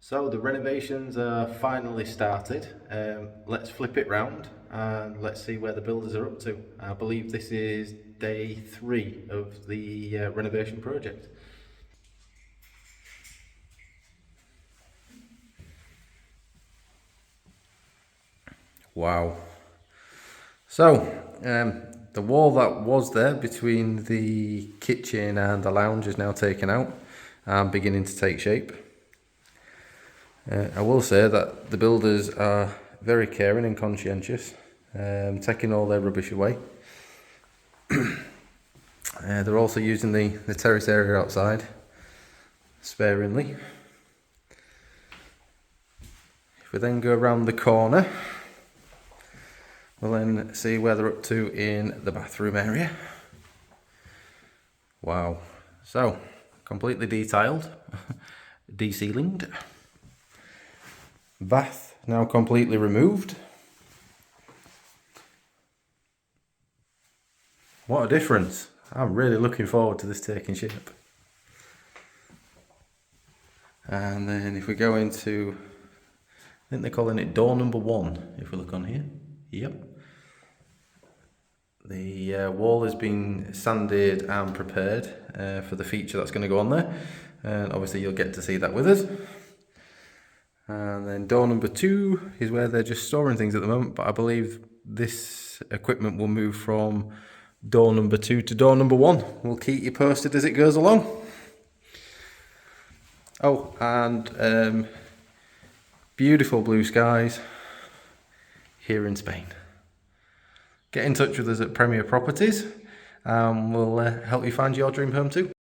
So the renovations are finally started. Let's flip it round and let's see where the builders are up to. I believe this is day 3 of the renovation project. Wow. So the wall that was there between the kitchen and the lounge is now taken out and beginning to take shape. I will say that the builders are very caring and conscientious, taking all their rubbish away. They're also using the terrace area outside sparingly. If we then go around the corner, we'll then see where they're up to in the bathroom area. Wow. So, completely detiled, de-ceilinged. Bath now completely removed. What a difference. I'm really looking forward to this taking shape. And then if we go into, I think they're calling it door number 1, if we look on here. Yep. The wall has been sanded and prepared for the feature that's going to go on there. And obviously you'll get to see that with us. And then door number 2 is where they're just storing things at the moment, but I believe this equipment will move from door number 2 to door number 1. We'll keep you posted as it goes along. Oh, and beautiful blue skies here in Spain. Get in touch with us at Premier Properties and we'll help you find your dream home too.